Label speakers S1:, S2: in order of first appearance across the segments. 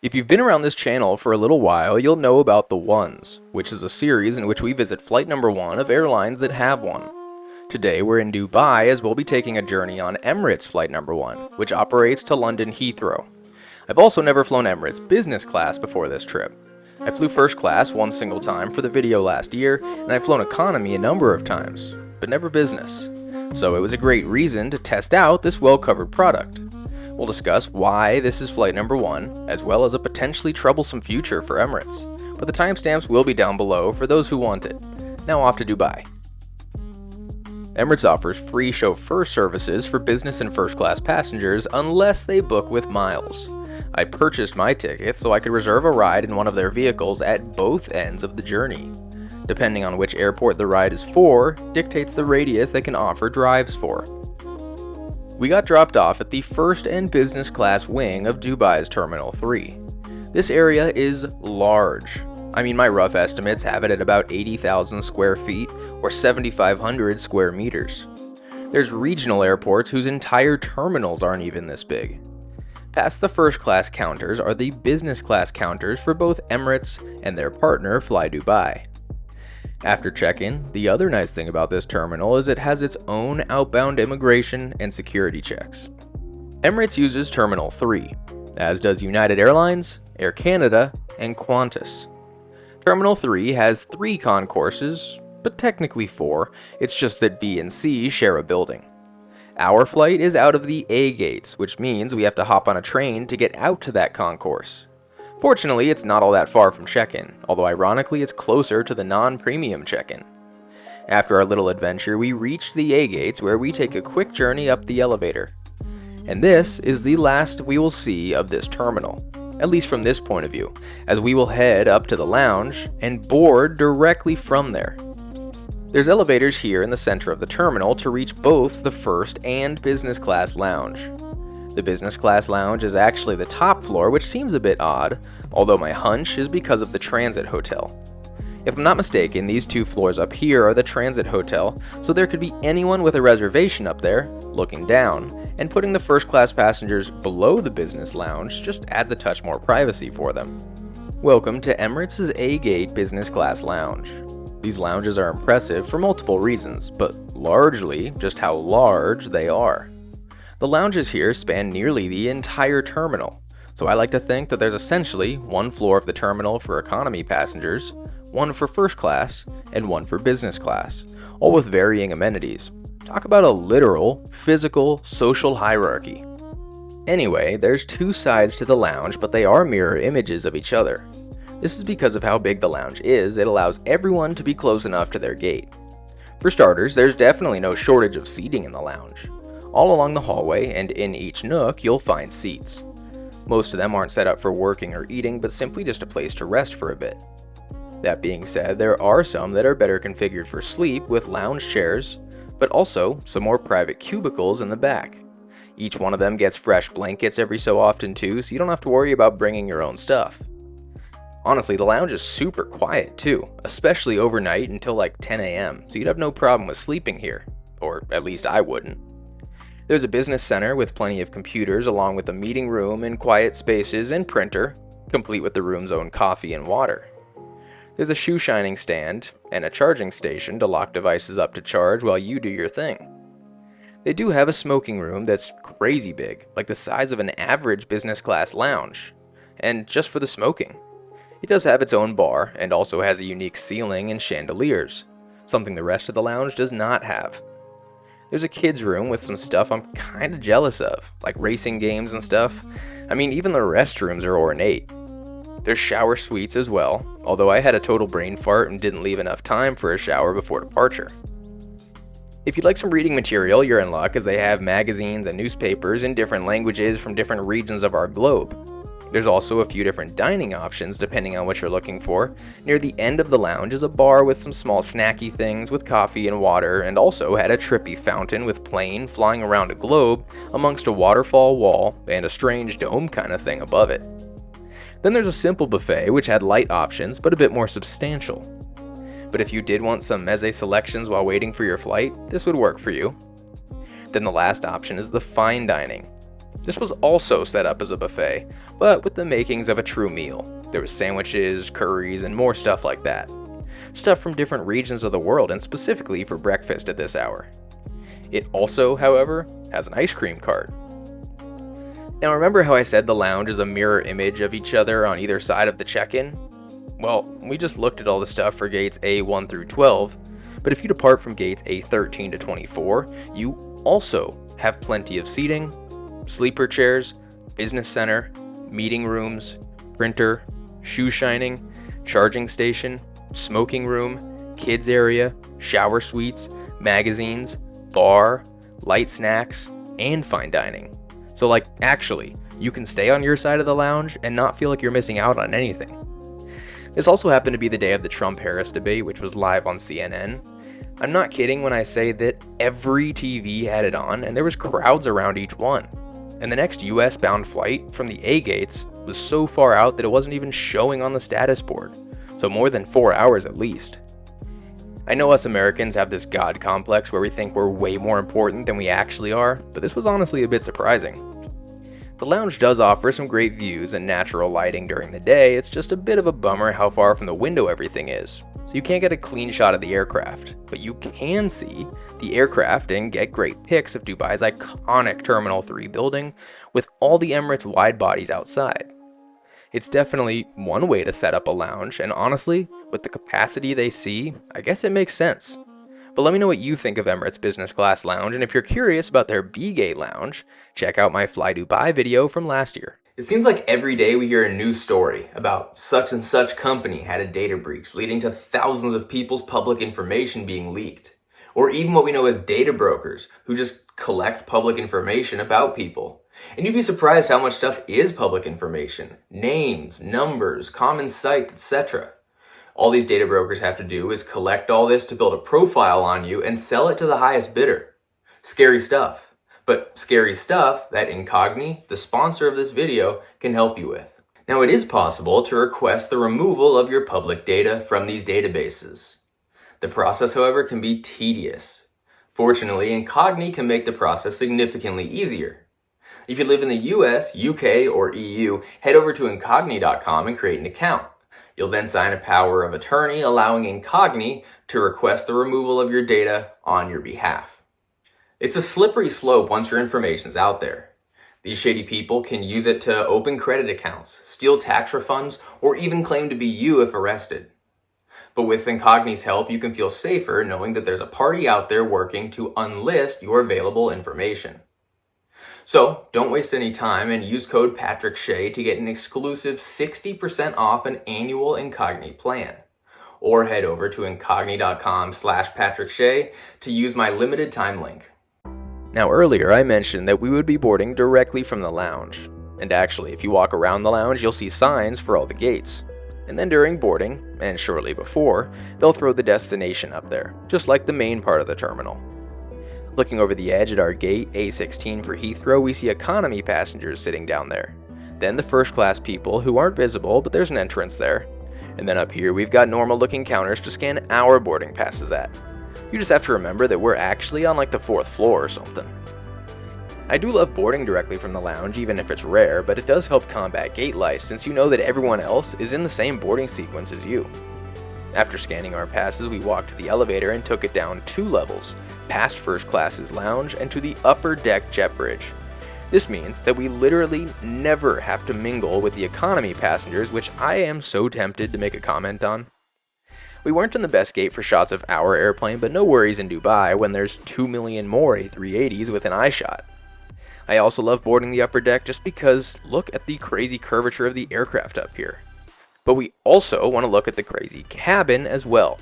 S1: If you've been around this channel for a little while, you'll know about The Ones, which is a series in which we visit flight number 1 of airlines that have one. Today we're in Dubai as we'll be taking a journey on Emirates flight number 1, which operates to London Heathrow. I've also never flown Emirates business class before this trip. I flew first class one single time for the video last year, and I've flown economy a number of times, but never business. So it was a great reason to test out this well-covered product. We'll discuss why this is flight number 1, as well as a potentially troublesome future for Emirates, but the timestamps will be down below for those who want it. Now off to Dubai. Emirates offers free chauffeur services for business and first class passengers unless they book with miles. I purchased my ticket so I could reserve a ride in one of their vehicles at both ends of the journey. Depending on which airport the ride is for, dictates the radius they can offer drives for. We got dropped off at the first and business class wing of Dubai's Terminal 3. This area is large. My rough estimates have it at about 80,000 square feet or 7,500 square meters. There's regional airports whose entire terminals aren't even this big. Past the first class counters are the business class counters for both Emirates and their partner Fly Dubai. After check-in, the other nice thing about this terminal is it has its own outbound immigration and security checks. Emirates uses Terminal 3, as does United Airlines, Air Canada, and Qantas. Terminal 3 has 3 concourses, but technically 4, it's just that B and C share a building. Our flight is out of the A gates, which means we have to hop on a train to get out to that concourse. Fortunately, it's not all that far from check-in, although ironically it's closer to the non-premium check-in. After our little adventure, we reached the A gates where we take a quick journey up the elevator. And this is the last we will see of this terminal, at least from this point of view, as we will head up to the lounge and board directly from there. There's elevators here in the center of the terminal to reach both the first and business class lounge. The business class lounge is actually the top floor, which seems a bit odd, although my hunch is because of the transit hotel. If I'm not mistaken, these 2 floors up here are the transit hotel, so there could be anyone with a reservation up there, looking down, and putting the first class passengers below the business lounge just adds a touch more privacy for them. Welcome to Emirates' A-Gate Business Class Lounge. These lounges are impressive for multiple reasons, but largely just how large they are. The lounges here span nearly the entire terminal, so I like to think that there's essentially 1 floor of the terminal for economy passengers, 1 for first class, and 1 for business class, all with varying amenities. Talk about a literal, physical, social hierarchy. Anyway, there's 2 sides to the lounge, but they are mirror images of each other. This is because of how big the lounge is, it allows everyone to be close enough to their gate. For starters, there's definitely no shortage of seating in the lounge. All along the hallway and in each nook, you'll find seats. Most of them aren't set up for working or eating, but simply just a place to rest for a bit. That being said, there are some that are better configured for sleep with lounge chairs, but also some more private cubicles in the back. Each one of them gets fresh blankets every so often too, so you don't have to worry about bringing your own stuff. Honestly, the lounge is super quiet too, especially overnight until like 10 a.m., so you'd have no problem with sleeping here, or at least I wouldn't. There's a business center with plenty of computers along with a meeting room and quiet spaces and printer, complete with the room's own coffee and water. There's a shoe shining stand and a charging station to lock devices up to charge while you do your thing. They do have a smoking room that's crazy big, like the size of an average business class lounge, and just for the smoking. It does have its own bar and also has a unique ceiling and chandeliers, something the rest of the lounge does not have. There's a kids room with some stuff I'm kinda jealous of, like racing games and stuff. Even the restrooms are ornate. There's shower suites as well, although I had a total brain fart and didn't leave enough time for a shower before departure. If you'd like some reading material, you're in luck as they have magazines and newspapers in different languages from different regions of our globe. There's also a few different dining options depending on what you're looking for. Near the end of the lounge is a bar with some small snacky things with coffee and water, and also had a trippy fountain with plane flying around a globe amongst a waterfall wall and a strange dome kind of thing above it. Then there's a simple buffet which had light options but a bit more substantial. But if you did want some meze selections while waiting for your flight, this would work for you. Then the last option is the fine dining. This was also set up as a buffet, but with the makings of a true meal. There was sandwiches, curries, and more stuff like that. Stuff from different regions of the world and specifically for breakfast at this hour. It also, however, has an ice cream cart. Now remember how I said the lounge is a mirror image of each other on either side of the check-in? Well, we just looked at all the stuff for gates A1 through 12, but if you depart from gates A13 to 24, you also have plenty of seating, sleeper chairs, business center, meeting rooms, printer, shoe shining, charging station, smoking room, kids area, shower suites, magazines, bar, light snacks, and fine dining. So actually, you can stay on your side of the lounge and not feel like you're missing out on anything. This also happened to be the day of the Trump-Harris debate, which was live on CNN. I'm not kidding when I say that every TV had it on and there was crowds around each one. And the next US-bound flight from the A gates was so far out that it wasn't even showing on the status board, so more than 4 hours at least. I know us Americans have this God complex where we think we're way more important than we actually are, but this was honestly a bit surprising. The lounge does offer some great views and natural lighting during the day. It's just a bit of a bummer how far from the window everything is, so you can't get a clean shot of the aircraft, but you can see the aircraft and get great pics of Dubai's iconic Terminal 3 building with all the Emirates wide bodies outside. It's definitely one way to set up a lounge, and honestly, with the capacity they see, I guess it makes sense. But let me know what you think of Emirates Business Class Lounge, and if you're curious about their B-Gate Lounge, check out my Fly Dubai video from last year. It seems like every day we hear a new story about such and such company had a data breach leading to thousands of people's public information being leaked. Or even what we know as data brokers who just collect public information about people. And you'd be surprised how much stuff is public information. Names, numbers, common sites, etc. All these data brokers have to do is collect all this to build a profile on you and sell it to the highest bidder. Scary stuff. But scary stuff that Incogni, the sponsor of this video, can help you with. Now it is possible to request the removal of your public data from these databases. The process, however, can be tedious. Fortunately, Incogni can make the process significantly easier. If you live in the US, UK, or EU, head over to Incogni.com and create an account. You'll then sign a power of attorney allowing Incogni to request the removal of your data on your behalf. It's a slippery slope once your information's out there. These shady people can use it to open credit accounts, steal tax refunds, or even claim to be you if arrested. But with Incogni's help, you can feel safer knowing that there's a party out there working to unlist your available information. So, don't waste any time and use code PatrickShay to get an exclusive 60% off an annual Incogni plan. Or head over to Incogni.com/PatrickShay to use my limited time link. Now earlier I mentioned that we would be boarding directly from the lounge. And actually, if you walk around the lounge, you'll see signs for all the gates. And then during boarding, and shortly before, they'll throw the destination up there, just like the main part of the terminal. Looking over the edge at our gate, A16 for Heathrow, we see economy passengers sitting down there. Then the first class people who aren't visible, but there's an entrance there. And then up here we've got normal looking counters to scan our boarding passes at. You just have to remember that we're actually on the 4th floor or something. I do love boarding directly from the lounge even if it's rare, but it does help combat gate lice since you know that everyone else is in the same boarding sequence as you. After scanning our passes, we walked to the elevator and took it down 2 levels, past first class's lounge and to the upper deck jet bridge. This means that we literally never have to mingle with the economy passengers, which I am so tempted to make a comment on. We weren't in the best gate for shots of our airplane, but no worries in Dubai when there's 2 million more A380s within eyeshot. I also love boarding the upper deck just because look at the crazy curvature of the aircraft up here. But we also want to look at the crazy cabin as well.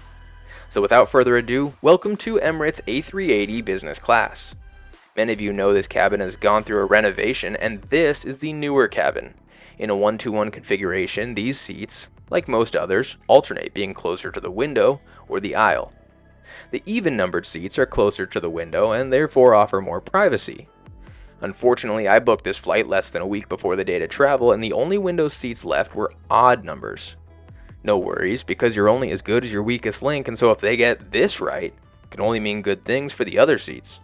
S1: So without further ado, welcome to Emirates A380 Business Class. Many of you know this cabin has gone through a renovation, and this is the newer cabin. In a 1-to-1 configuration, these seats, like most others, alternate being closer to the window or the aisle. The even-numbered seats are closer to the window and therefore offer more privacy. Unfortunately, I booked this flight less than a week before the day to travel, and the only window seats left were odd numbers. No worries, because you're only as good as your weakest link, and so if they get this right, it can only mean good things for the other seats.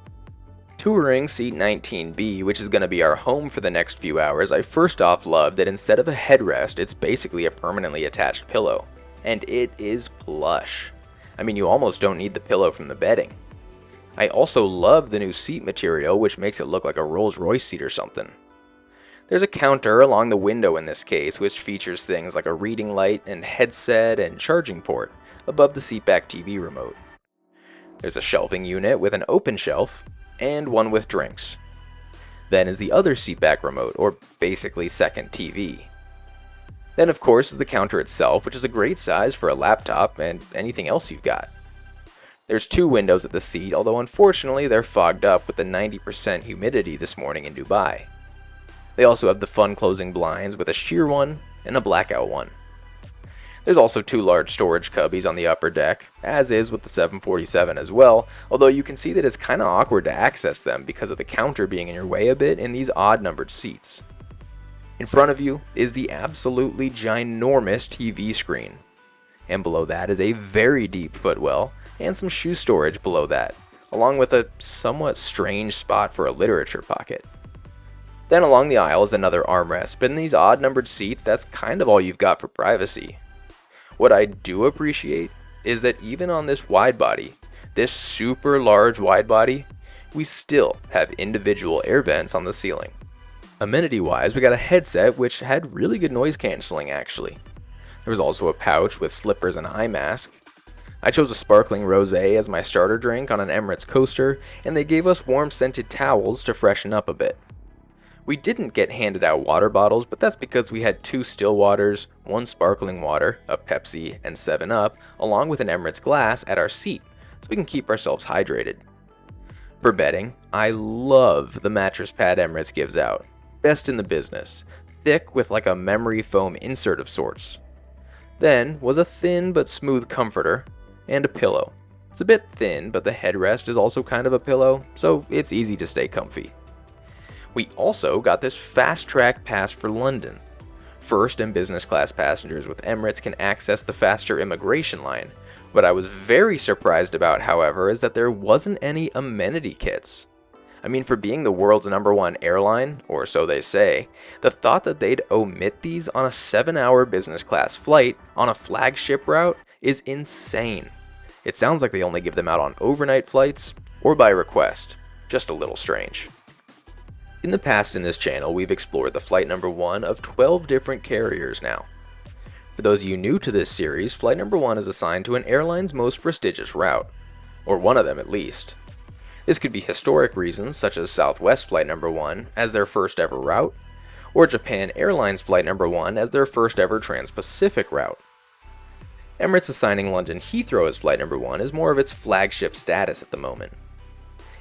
S1: Touring seat 19B, which is going to be our home for the next few hours, I first off love that instead of a headrest, it's basically a permanently attached pillow. And it is plush. I mean, you almost don't need the pillow from the bedding. I also love the new seat material, which makes it look like a Rolls-Royce seat or something. There's a counter along the window in this case, which features things like a reading light and headset and charging port above the seatback TV remote. There's a shelving unit with an open shelf, and one with drinks. Then is the other seatback remote, or basically second TV. Then of course is the counter itself, which is a great size for a laptop and anything else you've got. There's 2 windows at the seat, although unfortunately they're fogged up with the 90% humidity this morning in Dubai. They also have the fun closing blinds with a sheer one and a blackout one. There's also 2 large storage cubbies on the upper deck, as is with the 747 as well, although you can see that it's kinda awkward to access them because of the counter being in your way a bit in these odd-numbered seats. In front of you is the absolutely ginormous TV screen, and below that is a very deep footwell and some shoe storage below that, along with a somewhat strange spot for a literature pocket. Then along the aisle is another armrest, but in these odd-numbered seats, that's kind of all you've got for privacy. What I do appreciate is that even on this wide body, this super large wide body, we still have individual air vents on the ceiling. Amenity-wise, we got a headset which had really good noise cancelling actually. There was also a pouch with slippers and eye mask. I chose a sparkling rosé as my starter drink on an Emirates coaster, and they gave us warm scented towels to freshen up a bit. We didn't get handed out water bottles, but that's because we had 2 still waters, 1 sparkling water, a Pepsi, and 7-Up, along with an Emirates glass at our seat, so we can keep ourselves hydrated. For bedding, I love the mattress pad Emirates gives out. Best in the business. Thick with like a memory foam insert of sorts. Then was a thin but smooth comforter, and a pillow. It's a bit thin, but the headrest is also kind of a pillow, so it's easy to stay comfy. We also got this fast track pass for London. First and business class passengers with Emirates can access the faster immigration line. What I was very surprised about, however, is that there wasn't any amenity kits. I mean, for being the world's #1 airline, or so they say, the thought that they'd omit these on a 7-hour business class flight on a flagship route is insane. It sounds like they only give them out on overnight flights or by request. Just a little strange. In the past in this channel, we've explored the flight number 1 of 12 different carriers now. For those of you new to this series, flight number 1 is assigned to an airline's most prestigious route, or one of them at least. This could be historic reasons, such as Southwest flight number 1 as their first ever route, or Japan Airlines flight number 1 as their first ever trans-Pacific route. Emirates assigning London Heathrow as flight number 1 is more of its flagship status at the moment.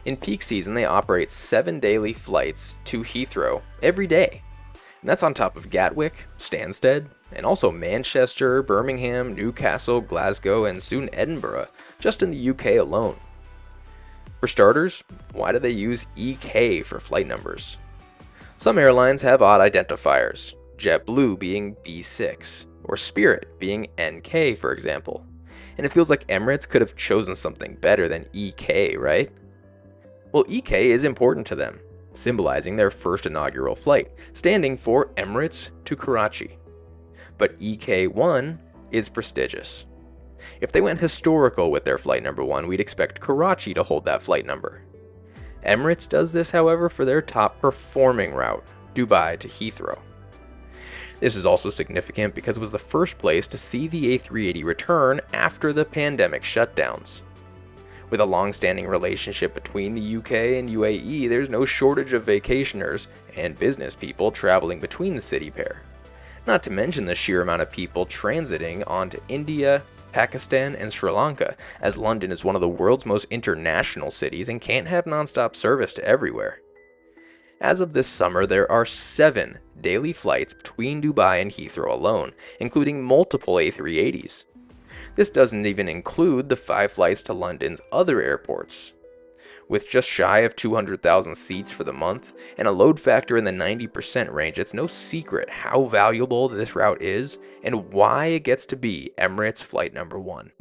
S1: In peak season, they operate 7 daily flights to Heathrow every day. And that's on top of Gatwick, Stansted, and also Manchester, Birmingham, Newcastle, Glasgow, and soon Edinburgh, just in the UK alone. For starters, why do they use EK for flight numbers? Some airlines have odd identifiers, JetBlue being B6, or Spirit being NK, for example. And it feels like Emirates could have chosen something better than EK, right? Well, EK is important to them, symbolizing their first inaugural flight, standing for Emirates to Karachi. But EK1 is prestigious. If they went historical with their flight number 1, we'd expect Karachi to hold that flight number. Emirates does this, however, for their top performing route, Dubai to Heathrow. This is also significant because it was the first place to see the A380 return after the pandemic shutdowns. With a long-standing relationship between the UK and UAE, there's no shortage of vacationers and business people traveling between the city pair. Not to mention the sheer amount of people transiting onto India, Pakistan, and Sri Lanka, as London is one of the world's most international cities and can't have non-stop service to everywhere. As of this summer, there are 7 daily flights between Dubai and Heathrow alone, including multiple A380s. This doesn't even include the 5 flights to London's other airports. With just shy of 200,000 seats for the month and a load factor in the 90% range, it's no secret how valuable this route is and why it gets to be Emirates flight number 1.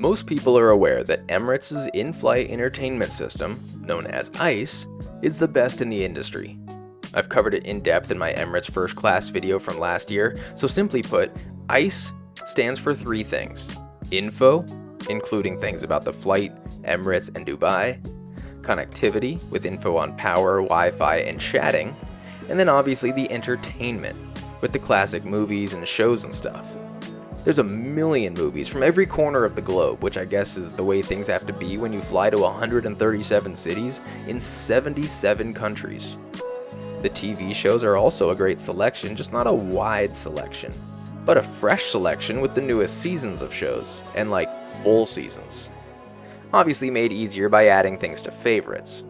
S1: Most people are aware that Emirates' in-flight entertainment system, known as ICE, is the best in the industry. I've covered it in depth in my Emirates first class video from last year, so simply put, ICE stands for three things: info, including things about the flight, Emirates, and Dubai; connectivity, with info on power, Wi-Fi, and chatting; and then obviously the entertainment, with the classic movies and shows and stuff. There's a million movies from every corner of the globe, which I guess is the way things have to be when you fly to 137 cities in 77 countries. The TV shows are also a great selection, just not a wide selection, but a fresh selection with the newest seasons of shows, and like full seasons. Obviously made easier by adding things to favorites.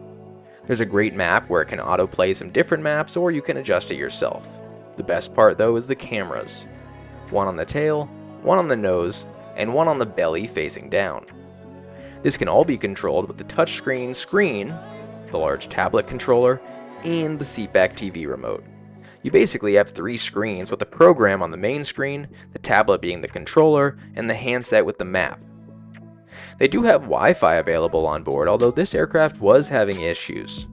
S1: There's a great map where it can autoplay some different maps, or you can adjust it yourself. The best part though is the cameras. One on the tail, one on the nose, and one on the belly facing down. This can all be controlled with the touchscreen screen, the large tablet controller, and the seatback TV remote. You basically have three screens with the program on the main screen, the tablet being the controller, and the handset with the map. They do have Wi-Fi available on board, although this aircraft was having issues.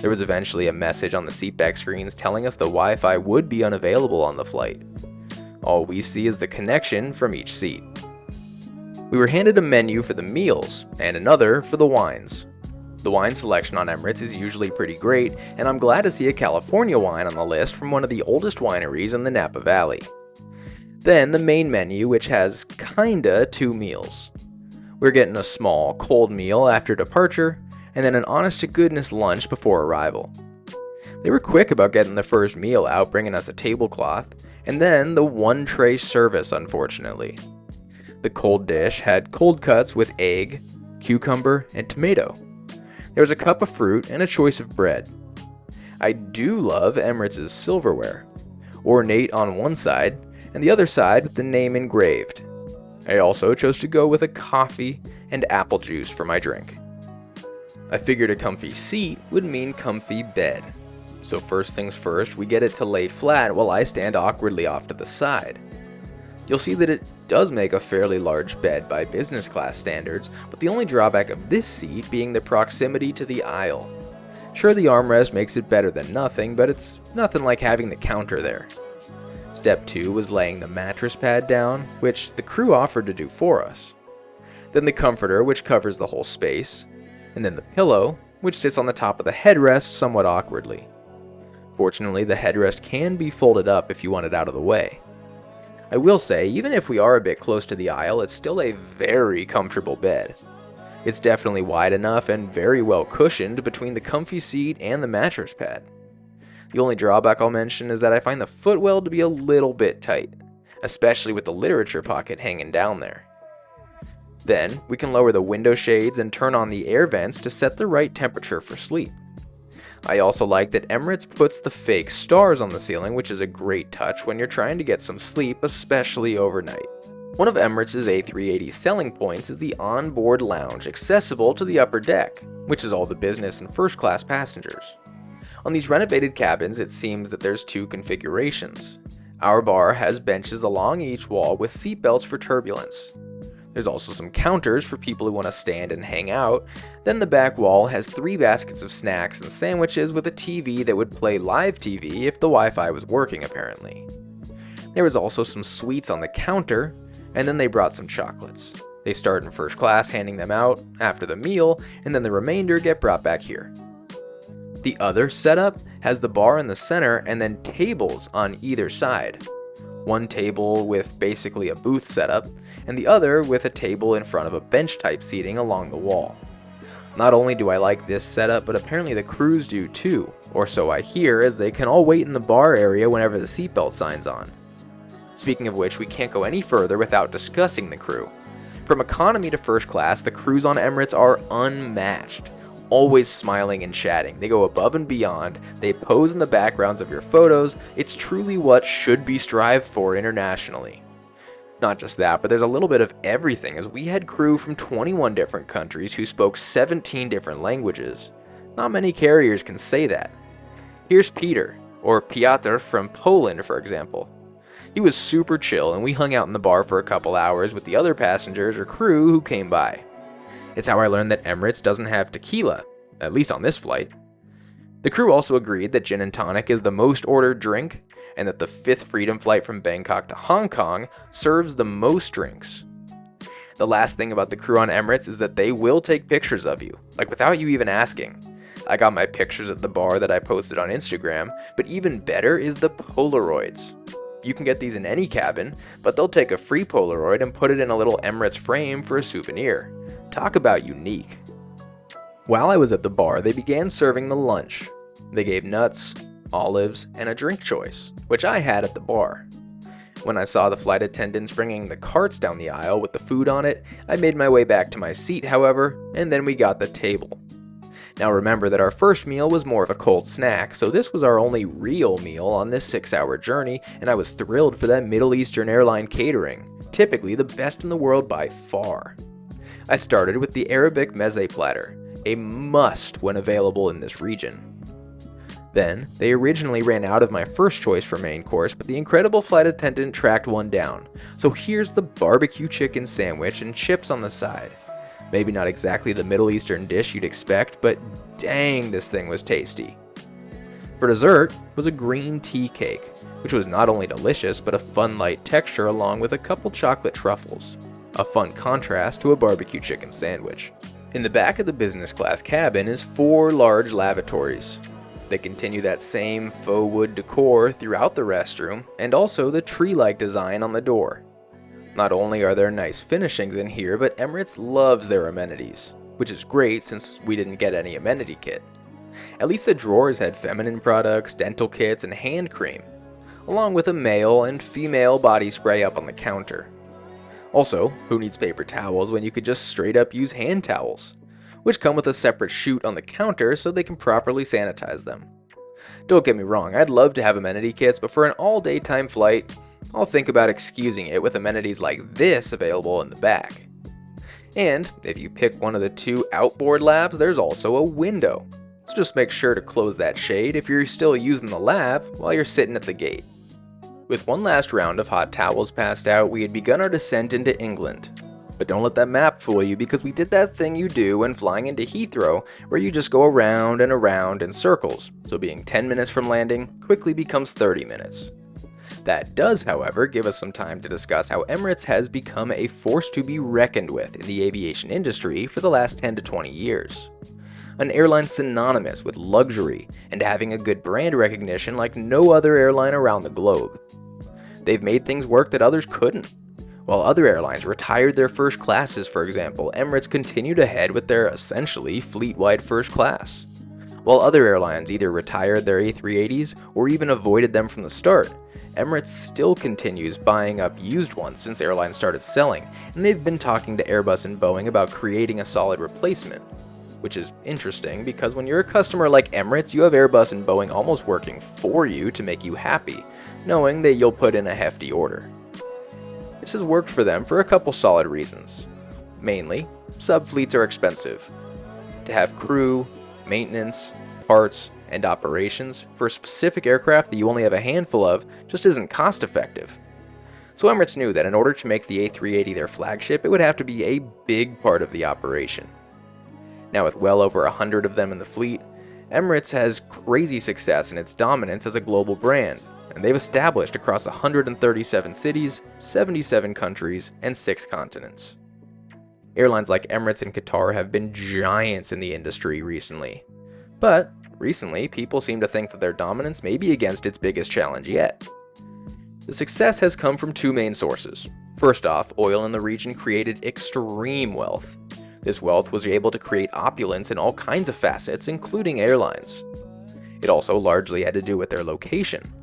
S1: There was eventually a message on the seatback screens telling us the Wi-Fi would be unavailable on the flight. All we see is the connection from each seat. We were handed a menu for the meals, and another for the wines. The wine selection on Emirates is usually pretty great, and I'm glad to see a California wine on the list from one of the oldest wineries in the Napa Valley. Then the main menu, which has kinda two meals. We're getting a small, cold meal after departure, and then an honest-to-goodness lunch before arrival. They were quick about getting the first meal out, bringing us a tablecloth, and then the one-tray service, unfortunately. The cold dish had cold cuts with egg, cucumber, and tomato. There was a cup of fruit and a choice of bread. I do love Emirates' silverware, ornate on one side, and the other side with the name engraved. I also chose to go with a coffee and apple juice for my drink. I figured a comfy seat would mean comfy bed. So first things first, we get it to lay flat while I stand awkwardly off to the side. You'll see that it does make a fairly large bed by business class standards, but the only drawback of this seat being the proximity to the aisle. Sure, the armrest makes it better than nothing, but it's nothing like having the counter there. Step 2 was laying the mattress pad down, which the crew offered to do for us. Then the comforter, which covers the whole space, and then the pillow, which sits on the top of the headrest somewhat awkwardly. Fortunately, the headrest can be folded up if you want it out of the way. I will say, even if we are a bit close to the aisle, it's still a very comfortable bed. It's definitely wide enough and very well cushioned between the comfy seat and the mattress pad. The only drawback I'll mention is that I find the footwell to be a little bit tight, especially with the literature pocket hanging down there. Then, we can lower the window shades and turn on the air vents to set the right temperature for sleep. I also like that Emirates puts the fake stars on the ceiling, which is a great touch when you're trying to get some sleep, especially overnight. One of Emirates' A380 selling points is the Onboard Lounge, accessible to the upper deck, which is all the business and first class passengers. On these renovated cabins, it seems that there's two configurations. Our bar has benches along each wall with seat belts for turbulence. There's also some counters for people who want to stand and hang out. Then the back wall has 3 baskets of snacks and sandwiches with a TV that would play live TV if the Wi-Fi was working, apparently. There was also some sweets on the counter, and then they brought some chocolates. They start in first class handing them out after the meal, and then the remainder get brought back here. The other setup has the bar in the center and then tables on either side. One table with basically a booth setup, and the other with a table in front of a bench-type seating along the wall. Not only do I like this setup, but apparently the crews do too, or so I hear, as they can all wait in the bar area whenever the seatbelt sign's on. Speaking of which, we can't go any further without discussing the crew. From economy to first class, the crews on Emirates are unmatched. Always smiling and chatting. They go above and beyond. They pose in the backgrounds of your photos. It's truly what should be strived for internationally. Not just that, but there's a little bit of everything, as we had crew from 21 different countries who spoke 17 different languages. Not many carriers can say that. Here's Peter, or Piotr from Poland, for example. He was super chill and we hung out in the bar for a couple hours with the other passengers or crew who came by. It's how I learned that Emirates doesn't have tequila, at least on this flight. The crew also agreed that gin and tonic is the most ordered drink, and that the 5th Freedom flight from Bangkok to Hong Kong serves the most drinks. The last thing about the crew on Emirates is that they will take pictures of you, like without you even asking. I got my pictures at the bar that I posted on Instagram, but even better is the Polaroids. You can get these in any cabin, but they'll take a free Polaroid and put it in a little Emirates frame for a souvenir. Talk about unique. While I was at the bar, they began serving the lunch. They gave nuts, olives, and a drink choice, which I had at the bar. When I saw the flight attendants bringing the carts down the aisle with the food on it, I made my way back to my seat, however, and then we got the table. Now remember that our first meal was more of a cold snack, so this was our only real meal on this 6-hour journey, and I was thrilled for that Middle Eastern airline catering, typically the best in the world by far. I started with the Arabic meze platter, a must when available in this region. Then, they originally ran out of my first choice for main course, but the incredible flight attendant tracked one down, so here's the barbecue chicken sandwich and chips on the side. Maybe not exactly the Middle Eastern dish you'd expect, but dang, this thing was tasty. For dessert was a green tea cake, which was not only delicious, but a fun light texture along with a couple chocolate truffles. A fun contrast to a barbecue chicken sandwich. In the back of the business class cabin is 4 large lavatories. They continue that same faux wood decor throughout the restroom, and also the tree-like design on the door. Not only are there nice finishings in here, but Emirates loves their amenities, which is great since we didn't get any amenity kit. At least the drawers had feminine products, dental kits, and hand cream, along with a male and female body spray up on the counter. Also, who needs paper towels when you could just straight up use hand towels, which come with a separate chute on the counter so they can properly sanitize them. Don't get me wrong, I'd love to have amenity kits, but for an all-daytime flight, I'll think about excusing it with amenities like this available in the back. And if you pick one of the 2 outboard labs, there's also a window. So just make sure to close that shade if you're still using the lab while you're sitting at the gate. With one last round of hot towels passed out, we had begun our descent into England. But don't let that map fool you, because we did that thing you do when flying into Heathrow, where you just go around and around in circles, so being 10 minutes from landing quickly becomes 30 minutes. That does, however, give us some time to discuss how Emirates has become a force to be reckoned with in the aviation industry for the last 10 to 20 years. An airline synonymous with luxury and having a good brand recognition like no other airline around the globe. They've made things work that others couldn't. While other airlines retired their first classes, for example, Emirates continued ahead with their essentially fleet-wide first class. While other airlines either retired their A380s or even avoided them from the start, Emirates still continues buying up used ones since airlines started selling, and they've been talking to Airbus and Boeing about creating a solid replacement. Which is interesting because when you're a customer like Emirates, you have Airbus and Boeing almost working for you to make you happy, knowing that you'll put in a hefty order. This has worked for them for a couple solid reasons. Mainly, subfleets are expensive. To have crew, maintenance, parts, and operations for a specific aircraft that you only have a handful of just isn't cost effective. So Emirates knew that in order to make the A380 their flagship, it would have to be a big part of the operation. Now with well over 100 of them in the fleet, Emirates has crazy success in its dominance as a global brand, and they've established across 137 cities, 77 countries, and 6 continents. Airlines like Emirates and Qatar have been giants in the industry recently. But recently, people seem to think that their dominance may be against its biggest challenge yet. The success has come from 2 main sources. First off, oil in the region created extreme wealth. This wealth was able to create opulence in all kinds of facets, including airlines. It also largely had to do with their location.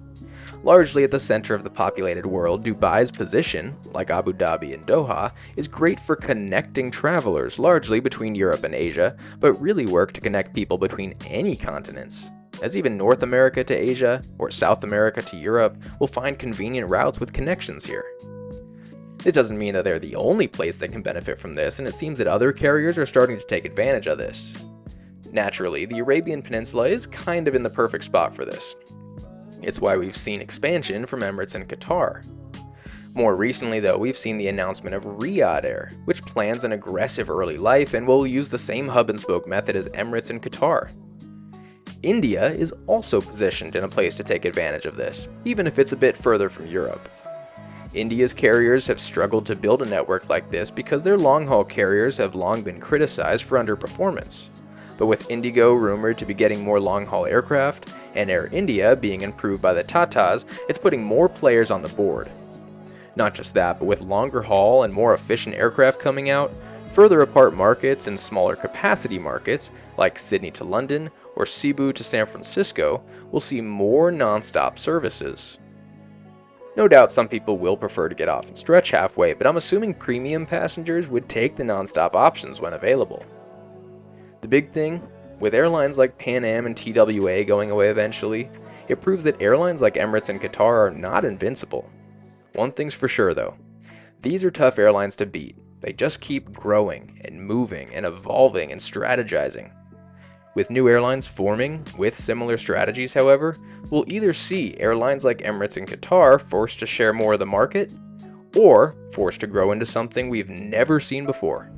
S1: Largely at the center of the populated world, Dubai's position, like Abu Dhabi and Doha, is great for connecting travelers largely between Europe and Asia, but really work to connect people between any continents, as even North America to Asia or South America to Europe will find convenient routes with connections here. It doesn't mean that they're the only place that can benefit from this, and it seems that other carriers are starting to take advantage of this. Naturally, the Arabian Peninsula is kind of in the perfect spot for this. It's why we've seen expansion from Emirates and Qatar. More recently though, we've seen the announcement of Riyadh Air, which plans an aggressive early life and will use the same hub and spoke method as Emirates and Qatar. India is also positioned in a place to take advantage of this, even if it's a bit further from Europe. India's carriers have struggled to build a network like this because their long-haul carriers have long been criticized for underperformance. But with Indigo rumored to be getting more long-haul aircraft, and Air India being improved by the Tatas, it's putting more players on the board. Not just that, but with longer haul and more efficient aircraft coming out, further apart markets and smaller capacity markets, like Sydney to London or Cebu to San Francisco, will see more non-stop services. No doubt some people will prefer to get off and stretch halfway, but I'm assuming premium passengers would take the non-stop options when available. The big thing, with airlines like Pan Am and TWA going away eventually, it proves that airlines like Emirates and Qatar are not invincible. One thing's for sure though, these are tough airlines to beat. They just keep growing and moving and evolving and strategizing. With new airlines forming with similar strategies, however, we'll either see airlines like Emirates and Qatar forced to share more of the market, or forced to grow into something we've never seen before.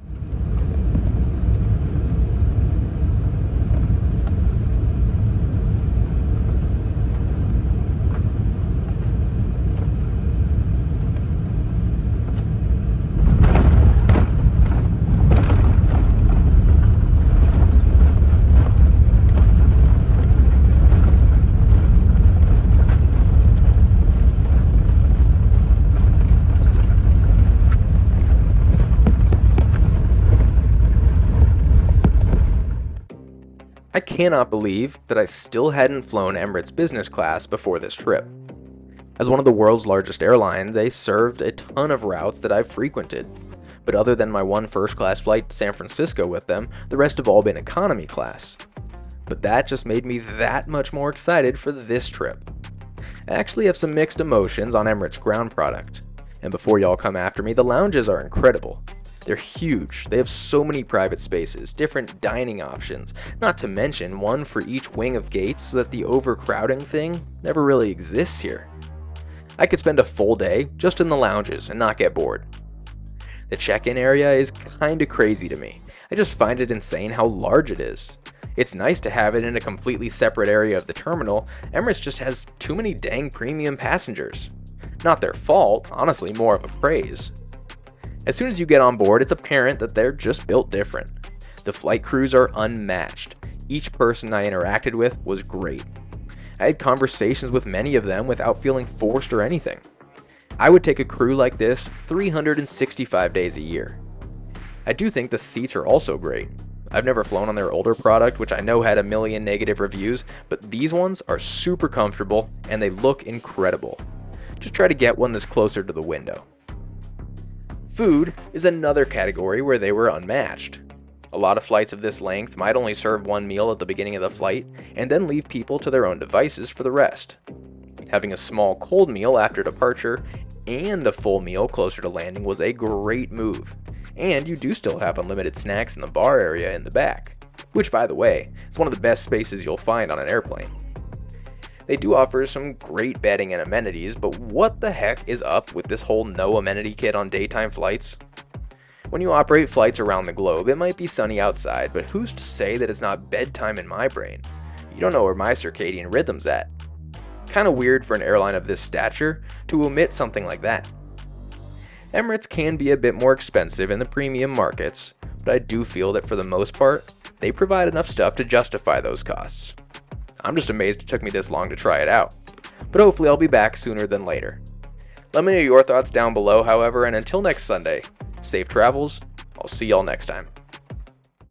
S1: I cannot believe that I still hadn't flown Emirates business class before this trip. As one of the world's largest airlines, they served a ton of routes that I've frequented. But other than my one first class flight to San Francisco with them, the rest have all been economy class. But that just made me that much more excited for this trip. I actually have some mixed emotions on Emirates ground product. And before y'all come after me, the lounges are incredible. They're huge, they have so many private spaces, different dining options, not to mention one for each wing of gates so that the overcrowding thing never really exists here. I could spend a full day just in the lounges and not get bored. The check-in area is kinda crazy to me. I just find it insane how large it is. It's nice to have it in a completely separate area of the terminal. Emirates just has too many dang premium passengers. Not their fault, honestly more of a praise. As soon as you get on board, it's apparent that they're just built different. The flight crews are unmatched. Each person I interacted with was great. I had conversations with many of them without feeling forced or anything. I would take a crew like this 365 days a year. I do think the seats are also great. I've never flown on their older product, which I know had a million negative reviews, but these ones are super comfortable and they look incredible. Just try to get one that's closer to the window. Food is another category where they were unmatched. A lot of flights of this length might only serve one meal at the beginning of the flight and then leave people to their own devices for the rest. Having a small cold meal after departure and a full meal closer to landing was a great move. And you do still have unlimited snacks in the bar area in the back, which by the way, is one of the best spaces you'll find on an airplane. They do offer some great bedding and amenities, but what the heck is up with this whole no amenity kit on daytime flights? When you operate flights around the globe, it might be sunny outside, but who's to say that it's not bedtime in my brain? You don't know where my circadian rhythm's at. Kinda weird for an airline of this stature to omit something like that. Emirates can be a bit more expensive in the premium markets, but I do feel that for the most part, they provide enough stuff to justify those costs. I'm just amazed it took me this long to try it out, but hopefully I'll be back sooner than later. Let me know your thoughts down below, however, and until next Sunday, safe travels. I'll see y'all next time.